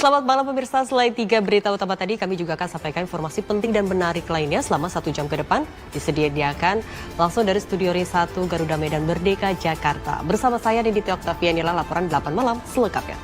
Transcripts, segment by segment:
Selamat malam pemirsa, selain 3 berita utama tadi, kami juga akan sampaikan informasi penting dan menarik lainnya selama 1 jam ke depan. Disediakan langsung dari Studio Ring 1 Garuda Medan Merdeka, Jakarta. Bersama saya Nidita Oktavianila, laporan 8 malam selengkapnya.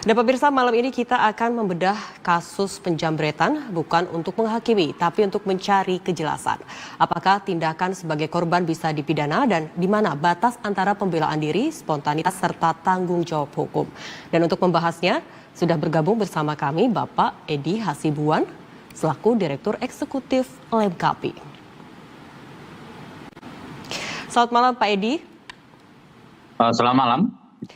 Dan pemirsa, malam ini kita akan membedah kasus penjambretan bukan untuk menghakimi, tapi untuk mencari kejelasan. Apakah tindakan sebagai korban bisa dipidana dan di mana batas antara pembelaan diri, spontanitas, serta tanggung jawab hukum. Dan untuk membahasnya, sudah bergabung bersama kami Bapak Edi Hasibuan, selaku Direktur Eksekutif Lemkapi. Selamat malam Pak Edi. Selamat malam.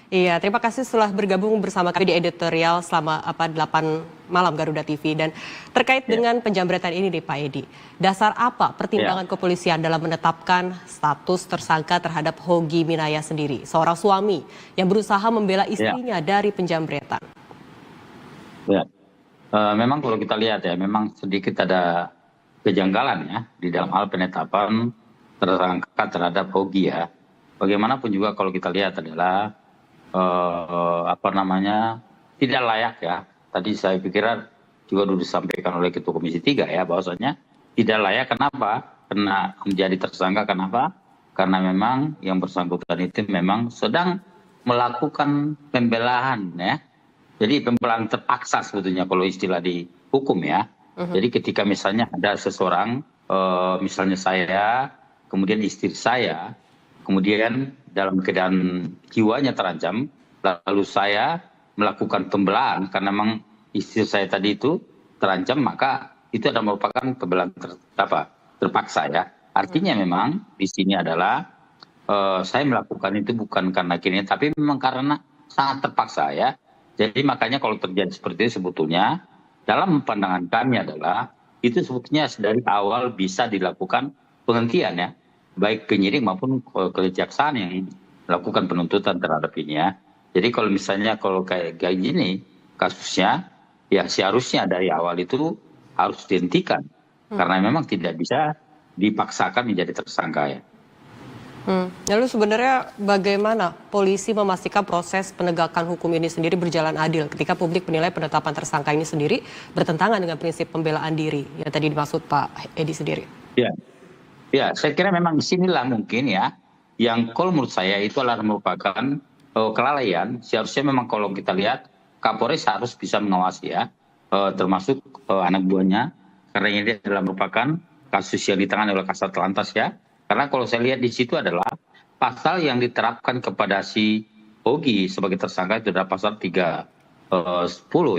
Iya, terima kasih telah bergabung bersama kami di editorial selama 8 malam Garuda TV. Dan terkait dengan penjambretan ini nih Pak Edi, dasar apa pertimbangan kepolisian dalam menetapkan status tersangka terhadap Hogi Minaya sendiri, seorang suami yang berusaha membela istrinya dari penjambretan? Memang kalau kita lihat ya, memang sedikit ada kejanggalan ya di dalam hal penetapan tersangka terhadap Hogi ya. Bagaimanapun juga kalau kita lihat adalah tidak layak ya. Tadi saya pikir juga sudah disampaikan oleh Ketua Komisi 3 ya, bahwasanya tidak layak. Kenapa? Karena menjadi tersangka. Kenapa? Karena memang yang bersangkutan itu memang sedang melakukan pembelaan ya. Jadi pembelaan terpaksa sebetulnya kalau istilah di hukum ya. Jadi ketika misalnya ada seseorang, misalnya saya, kemudian istri saya, kemudian dalam keadaan jiwanya terancam, lalu saya melakukan pembelaan karena memang istri saya tadi itu terancam, maka itu adalah merupakan pembelaan terpaksa ya. Artinya memang di sini adalah saya melakukan itu bukan karena kini, tapi memang karena sangat terpaksa ya. Jadi makanya kalau terjadi seperti itu sebetulnya dalam pandangan kami adalah itu sebetulnya dari awal bisa dilakukan penghentian ya, baik penyidik maupun kejaksaan yang melakukan penuntutan terhadap ini ya. Jadi kalau misalnya kayak gini kasusnya, ya seharusnya dari awal itu harus dihentikan. Karena memang tidak bisa dipaksakan menjadi tersangka ya. Lalu sebenarnya bagaimana polisi memastikan proses penegakan hukum ini sendiri berjalan adil ketika publik menilai penetapan tersangka ini sendiri bertentangan dengan prinsip pembelaan diri yang tadi dimaksud Pak Edi sendiri? Ya, saya kira memang disinilah mungkin ya, yang kalau menurut saya itu adalah merupakan kelalaian. Seharusnya memang kalau kita lihat, Kapolres harus bisa mengawasi ya, termasuk anak buahnya, karena ini adalah merupakan kasus yang ditangani oleh Kasat Lantas ya. Karena kalau saya lihat di situ adalah pasal yang diterapkan kepada si Hogi sebagai tersangka itu adalah pasal 310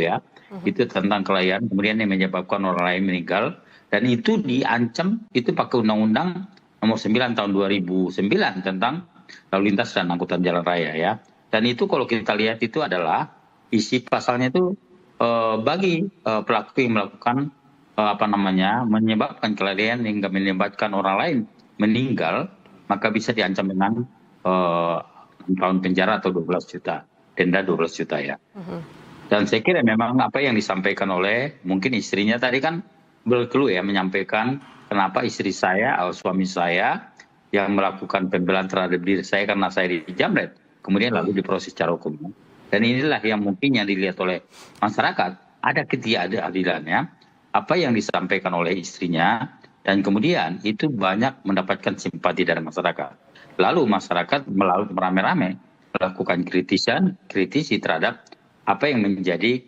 ya, itu tentang kelalaian, kemudian yang menyebabkan orang lain meninggal. Dan itu diancam itu pakai Undang-Undang Nomor 9 tahun 2009 tentang lalu lintas dan angkutan jalan raya ya. Dan itu kalau kita lihat itu adalah isi pasalnya itu bagi pelaku yang melakukan menyebabkan kelalaian hingga menyebabkan orang lain meninggal, maka bisa diancam dengan 6 tahun penjara atau 12 juta, denda 12 juta ya. Dan saya kira memang apa yang disampaikan oleh mungkin istrinya tadi kan berkeluh ya, menyampaikan kenapa istri saya atau suami saya yang melakukan pembelaan terhadap diri saya karena saya dijamret, kemudian lalu diproses secara hukum. Dan inilah yang mungkin yang dilihat oleh masyarakat, ada ketidakadilannya apa yang disampaikan oleh istrinya, dan kemudian itu banyak mendapatkan simpati dari masyarakat. Lalu masyarakat melalui merame-rame melakukan kritisi terhadap apa yang menjadi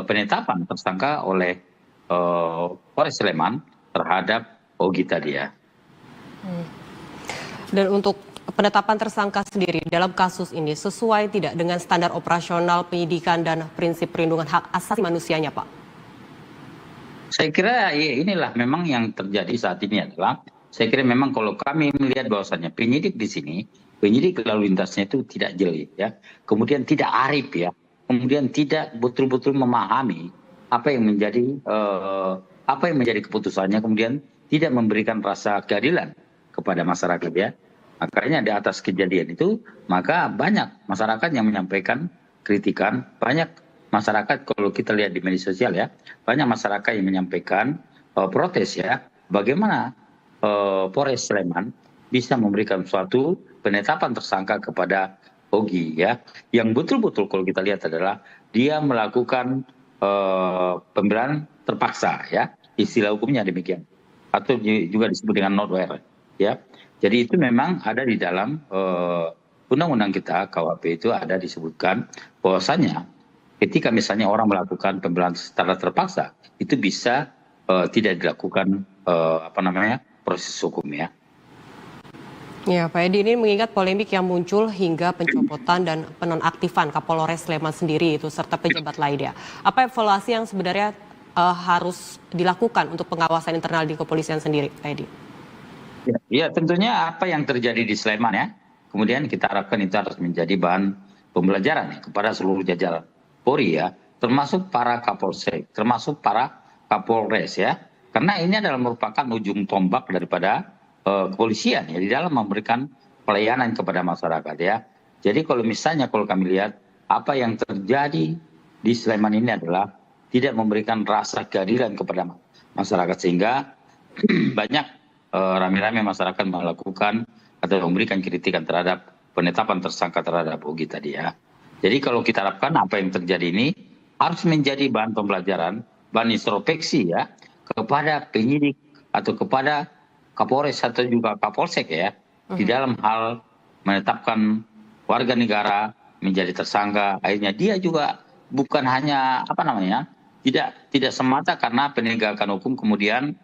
penetapan tersangka oleh Polres Sleman terhadap Hogi tadi ya. Dan untuk penetapan tersangka sendiri dalam kasus ini sesuai tidak dengan standar operasional penyidikan dan prinsip perlindungan hak asasi manusianya, Pak? Saya kira inilah memang yang terjadi saat ini adalah, saya kira memang kalau kami melihat bahwasannya penyidik di sini, penyidik lalu lintasnya itu tidak jeli ya, kemudian tidak arif ya, kemudian tidak betul-betul memahami apa yang menjadi keputusannya, kemudian tidak memberikan rasa keadilan kepada masyarakat ya. Makanya di atas kejadian itu, maka banyak masyarakat yang menyampaikan kritikan, banyak masyarakat kalau kita lihat di media sosial ya, banyak masyarakat yang menyampaikan protes ya, bagaimana Polres Sleman bisa memberikan suatu penetapan tersangka kepada Ogi ya, yang betul-betul kalau kita lihat adalah dia melakukan pembelaan terpaksa ya, istilah hukumnya demikian, atau juga disebut dengan notwear ya. Jadi itu memang ada di dalam undang-undang kita KUHP itu ada disebutkan bahwasanya ketika misalnya orang melakukan pembelaan secara terpaksa itu bisa tidak dilakukan proses hukum ya. Ya, Pak Edi, ini mengingat polemik yang muncul hingga pencopotan dan penonaktifan Kapolres Sleman sendiri itu serta pejabat lainnya. Apa evaluasi yang sebenarnya harus dilakukan untuk pengawasan internal di kepolisian sendiri, Pak Edi? Ya, tentunya apa yang terjadi di Sleman ya, kemudian kita harapkan itu harus menjadi bahan pembelajaran ya, kepada seluruh jajaran Polri ya, termasuk para Kapolsek, termasuk para Kapolres ya, karena ini adalah merupakan ujung tombak daripada kepolisian ya di dalam memberikan pelayanan kepada masyarakat ya. Jadi kalau misalnya kalau kami lihat apa yang terjadi di Sleman ini adalah tidak memberikan rasa keadilan kepada masyarakat sehingga banyak rame-rame masyarakat melakukan atau memberikan kritikan terhadap penetapan tersangka terhadap Ogi tadi ya. Jadi kalau kita harapkan apa yang terjadi ini harus menjadi bahan pembelajaran, bahan introspeksi ya kepada penyidik atau kepada Kapolres atau juga Kapolsek ya di dalam hal menetapkan warga negara menjadi tersangka. Akhirnya dia juga bukan hanya tidak semata karena penegakan hukum kemudian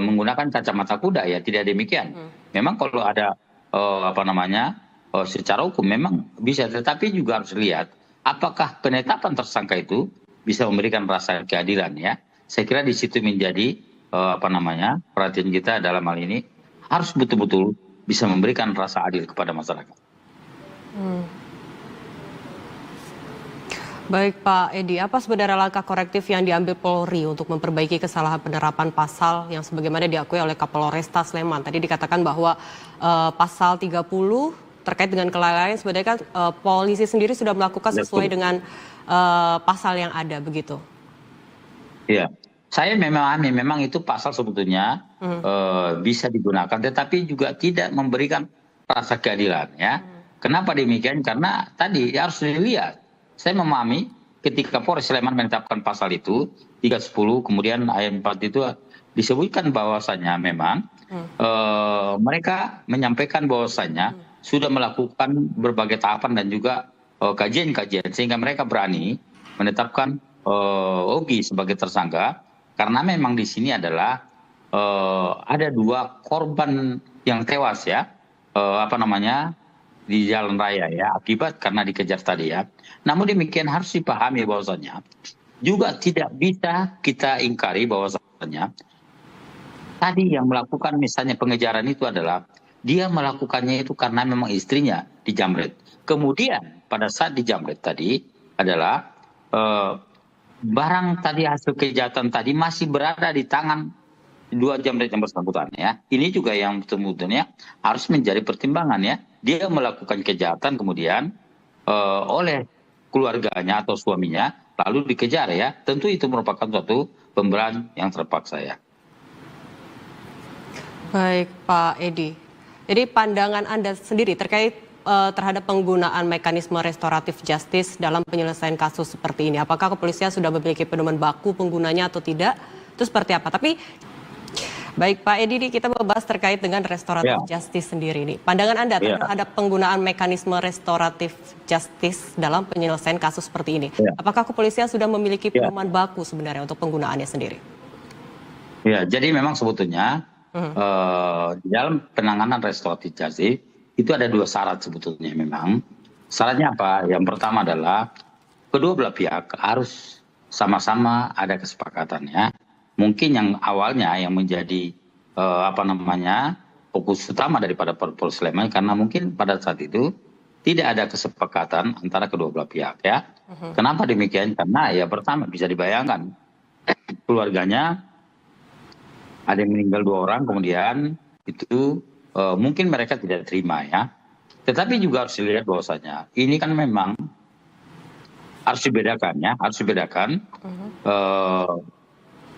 menggunakan kacamata kuda ya, tidak demikian. Memang kalau ada secara hukum memang bisa, tetapi juga harus lihat apakah penetapan tersangka itu bisa memberikan rasa keadilan ya. Saya kira di situ menjadi perhatian kita dalam hal ini harus betul-betul bisa memberikan rasa adil kepada masyarakat. Baik Pak Edi, apa sebenarnya langkah korektif yang diambil Polri untuk memperbaiki kesalahan penerapan pasal yang sebagaimana diakui oleh Kapolresta Sleman? Tadi dikatakan bahwa pasal 30 terkait dengan kelalaian sebenarnya kan polisi sendiri sudah melakukan sesuai dengan pasal yang ada begitu. Iya. Saya memahami memang itu pasal sebetulnya bisa digunakan, tetapi juga tidak memberikan rasa keadilan ya. Kenapa demikian? Karena tadi harus dilihat. Saya memahami ketika Polres Sleman menetapkan pasal itu 310 kemudian ayat 4 itu disebutkan bahwasanya memang mereka menyampaikan bahwasanya sudah melakukan berbagai tahapan dan juga kajian-kajian sehingga mereka berani menetapkan Ogi sebagai tersangka. Karena memang di sini adalah ada 2 korban yang tewas ya, di jalan raya ya, akibat karena dikejar tadi ya. Namun demikian harus dipahami bahwasanya juga tidak bisa kita ingkari bahwasanya tadi yang melakukan misalnya pengejaran itu adalah dia melakukannya itu karena memang istrinya dijamret. Kemudian pada saat dijamret tadi adalah barang tadi hasil kejahatan tadi masih berada di tangan 2 jamret yang bersangkutan ya. Ini juga yang sebetulnya harus menjadi pertimbangan ya. Dia melakukan kejahatan kemudian oleh keluarganya atau suaminya lalu dikejar ya. Tentu itu merupakan suatu pembelaan yang terpaksa ya. Baik Pak Edi. Jadi pandangan Anda sendiri terkait terhadap penggunaan mekanisme restoratif justice dalam penyelesaian kasus seperti ini. Apakah kepolisian sudah memiliki pedoman baku penggunanya atau tidak? Itu seperti apa? Tapi baik Pak Edi, kita membahas terkait dengan restoratif justice sendiri ini. Pandangan Anda terhadap penggunaan mekanisme restoratif justice dalam penyelesaian kasus seperti ini. Apakah kepolisian sudah memiliki pedoman baku sebenarnya untuk penggunaannya sendiri? Ya, jadi memang sebetulnya di dalam penanganan restoratif justice itu ada 2 syarat sebetulnya memang. Syaratnya apa? Yang pertama adalah kedua belah pihak harus sama-sama ada kesepakatannya. Mungkin yang awalnya yang menjadi fokus utama daripada Polres Sleman karena mungkin pada saat itu tidak ada kesepakatan antara kedua belah pihak ya. Kenapa demikian? Karena ya pertama bisa dibayangkan keluarganya ada yang meninggal 2 orang kemudian itu mungkin mereka tidak terima ya. Tetapi juga harus dilihat bahwasanya ini kan memang harus dibedakan ya,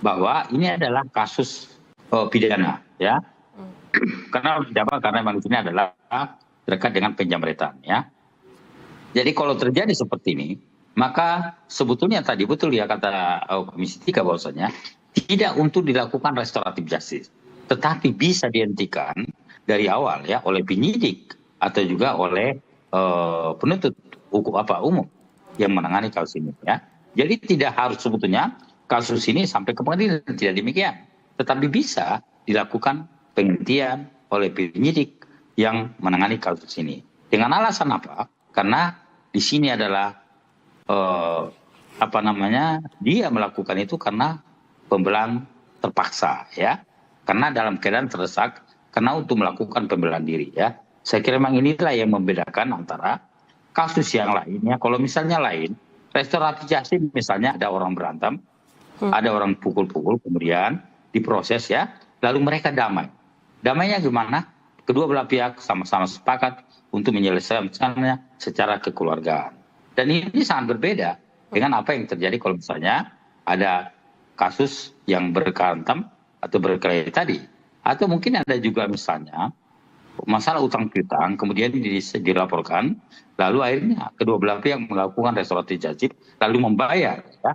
bahwa ini adalah kasus pidana ya. Karena memang di sini adalah terkait dengan penjamretan ya. Jadi kalau terjadi seperti ini, maka sebetulnya tadi betul ya kata Komisi 3 bahwasanya tidak untuk dilakukan restoratif justice, tetapi bisa dihentikan dari awal ya oleh penyidik atau juga oleh penuntut umum yang menangani kasus ini ya. Jadi tidak harus sebetulnya kasus ini sampai ke pengadilan, tidak demikian. Tetapi bisa dilakukan penghentian oleh penyidik yang menangani kasus ini. Dengan alasan apa? Karena di sini adalah dia melakukan itu karena pembelaan terpaksa ya, karena dalam keadaan terdesak, karena untuk melakukan pembelaan diri ya. Saya kira memang inilah yang membedakan antara kasus yang lainnya. Kalau misalnya lain, restoratif justice misalnya ada orang berantem, ada orang pukul-pukul, kemudian diproses ya, lalu mereka damai. Damainya gimana? Kedua belah pihak sama-sama sepakat untuk menyelesaikannya secara kekeluargaan. Dan ini sangat berbeda dengan apa yang terjadi kalau misalnya ada kasus yang berkaitan atau berkelahi tadi. Atau mungkin ada juga misalnya masalah utang piutang, kemudian dilaporkan, lalu akhirnya kedua belah pihak melakukan restoratif justice, lalu membayar ya,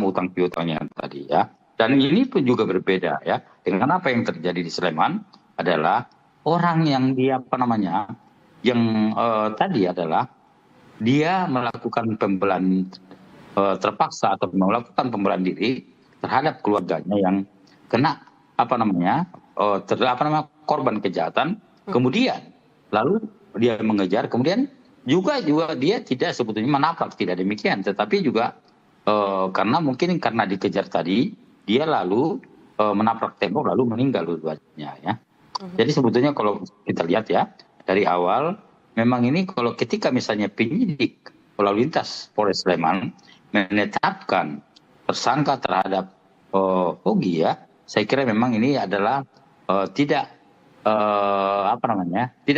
utang piutangnya tadi ya. Dan ini pun juga berbeda ya dengan apa yang terjadi di Sleman adalah orang yang tadi adalah dia melakukan pembelaan terpaksa atau melakukan pembelaan diri terhadap keluarganya yang kena korban kejahatan, kemudian lalu dia mengejar, kemudian juga dia tidak sebetulnya menabrak, tidak demikian, tetapi juga karena dikejar tadi dia lalu menabrak tembok lalu meninggal dua-duanya ya. Jadi sebetulnya kalau kita lihat ya dari awal memang ini kalau ketika misalnya penyidik lalu lintas Polres Sleman menetapkan tersangka terhadap Ogi ya, saya kira memang ini adalah tidak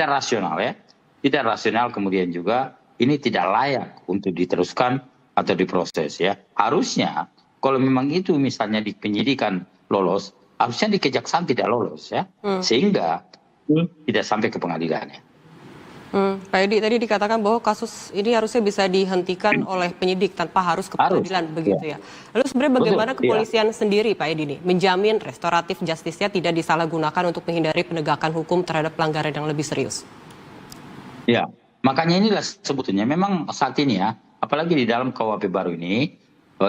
rasional ya, tidak rasional, kemudian juga ini tidak layak untuk diteruskan atau diproses ya. Harusnya kalau memang itu misalnya di penyidikan lolos, harusnya di kejaksaan tidak lolos ya, sehingga ini tidak sampai ke pengadilan ya. Pak Edi, tadi dikatakan bahwa kasus ini harusnya bisa dihentikan oleh penyidik tanpa harus ke pengadilan, begitu ya. Lalu sebenarnya bagaimana kepolisian sendiri, Pak Edi, menjamin restoratif justice-nya tidak disalahgunakan untuk menghindari penegakan hukum terhadap pelanggaran yang lebih serius? Ya, makanya inilah sebetulnya memang saat ini ya, apalagi di dalam KUHP baru ini,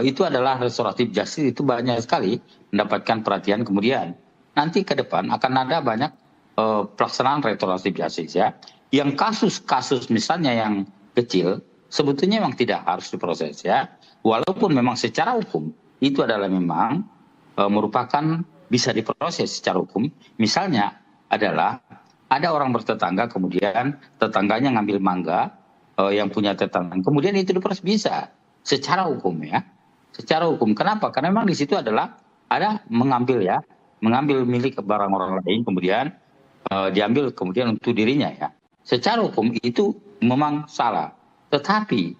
itu adalah restoratif justice itu banyak sekali mendapatkan perhatian, kemudian nanti ke depan akan ada banyak pelaksanaan restoratif justice ya. Yang kasus-kasus misalnya yang kecil sebetulnya memang tidak harus diproses ya, walaupun memang secara hukum itu adalah memang merupakan bisa diproses secara hukum. Misalnya adalah ada orang bertetangga, kemudian tetangganya ngambil mangga yang punya tetangga, kemudian itu diproses bisa secara hukum ya, secara hukum. Kenapa? Karena memang di situ adalah ada mengambil milik barang orang lain, kemudian diambil kemudian untuk dirinya ya. Secara hukum itu memang salah, tetapi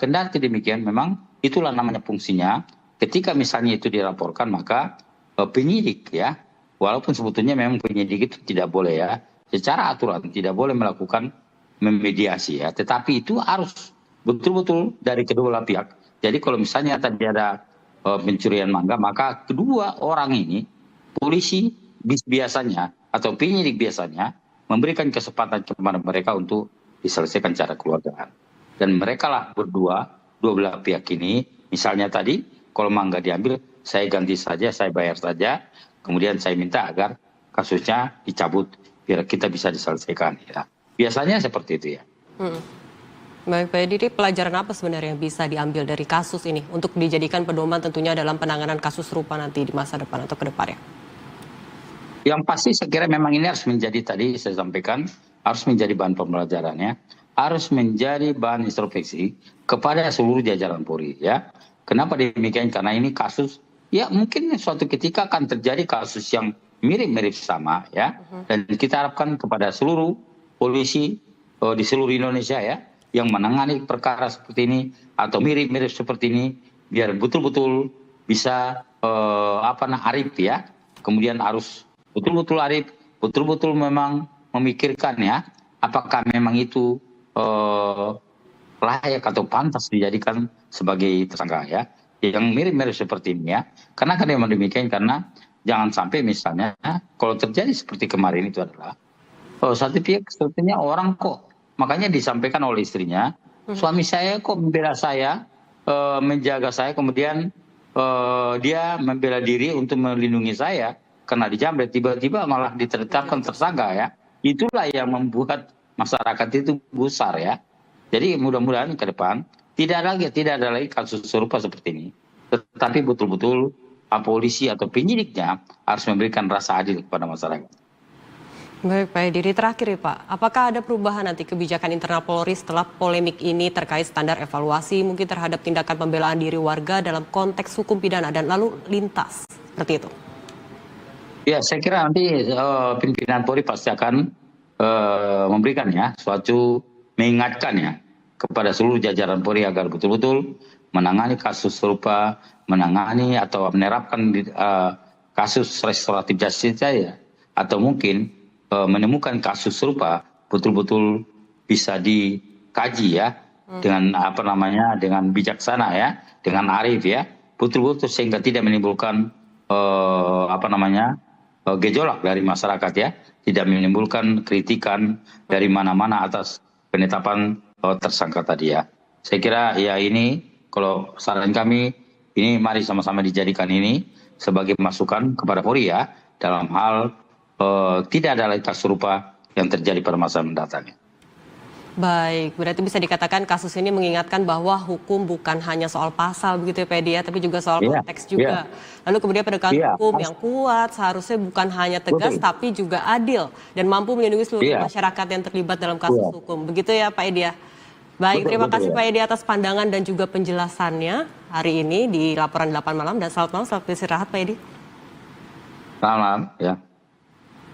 kendati demikian memang itulah namanya fungsinya. Ketika misalnya itu dilaporkan, maka penyidik ya, walaupun sebetulnya memang penyidik itu tidak boleh ya, secara aturan tidak boleh melakukan memediasi ya, tetapi itu harus betul-betul dari kedua belah pihak. Jadi kalau misalnya tadi ada pencurian mangga, maka kedua orang ini, polisi biasanya atau penyidik biasanya memberikan kesempatan kepada mereka untuk diselesaikan secara keluargaan. Dan mereka lah dua belah pihak ini, misalnya tadi kalau mangga diambil, saya ganti saja, saya bayar saja, kemudian saya minta agar kasusnya dicabut biar kita bisa diselesaikan ya. Biasanya seperti itu ya. Baik Pak Edi, pelajaran apa sebenarnya yang bisa diambil dari kasus ini untuk dijadikan pedoman tentunya dalam penanganan kasus serupa nanti di masa depan atau ke depannya? Yang pasti saya kira memang ini harus menjadi, tadi saya sampaikan, harus menjadi bahan pembelajarannya, harus menjadi bahan introspeksi kepada seluruh jajaran Polri ya. Kenapa demikian? Karena ini kasus ya mungkin suatu ketika akan terjadi kasus yang mirip-mirip sama ya. Dan kita harapkan kepada seluruh polisi di seluruh Indonesia ya, yang menangani perkara seperti ini atau mirip-mirip seperti ini, biar betul-betul bisa arif ya. Kemudian harus betul-betul arif, betul-betul memang memikirkan ya, apakah memang itu eh, layak atau pantas dijadikan sebagai tersangka ya, yang mirip-mirip seperti ini ya. Karena kan memang demikian, karena jangan sampai misalnya kalau terjadi seperti kemarin itu adalah satu pihak sebetulnya orang kok, makanya disampaikan oleh istrinya, suami saya kok membela saya, menjaga saya, kemudian dia membela diri untuk melindungi saya karena dijamret, tiba-tiba malah ditetapkan tersangka ya. Itulah yang membuat masyarakat itu gusar ya. Jadi mudah-mudahan ke depan tidak ada lagi kasus serupa seperti ini. Tetapi betul-betul polisi atau penyidiknya harus memberikan rasa adil kepada masyarakat. Baik Pak Edi, terakhir ya Pak, apakah ada perubahan nanti kebijakan internal Polri setelah polemik ini terkait standar evaluasi mungkin terhadap tindakan pembelaan diri warga dalam konteks hukum pidana dan lalu lintas, seperti itu? Ya, saya kira nanti pimpinan Polri pasti akan memberikan ya suatu mengingatkan ya kepada seluruh jajaran Polri agar betul-betul menangani kasus serupa, menangani atau menerapkan kasus restoratif justice saja, atau mungkin menemukan kasus serupa betul-betul bisa dikaji ya dengan dengan bijaksana ya, dengan arif ya, betul-betul sehingga tidak menimbulkan gejolak dari masyarakat ya, tidak menimbulkan kritikan dari mana-mana atas penetapan tersangka tadi ya. Saya kira ya ini kalau saran kami ini mari sama-sama dijadikan ini sebagai masukan kepada Polri ya dalam hal tidak ada lagi kasus serupa yang terjadi pada masa mendatang. Baik, berarti bisa dikatakan kasus ini mengingatkan bahwa hukum bukan hanya soal pasal begitu ya Pak Edi, tapi juga soal konteks juga. Lalu kemudian penegakan hukum yang kuat seharusnya bukan hanya tegas tapi juga adil dan mampu melindungi seluruh masyarakat yang terlibat dalam kasus hukum. Begitu ya Pak Edi ya. Baik, terima kasih Pak Edi atas pandangan dan juga penjelasannya hari ini di Laporan 8 Malam, dan selamat malam, selamat istirahat Pak Edi. Selamat malam ya.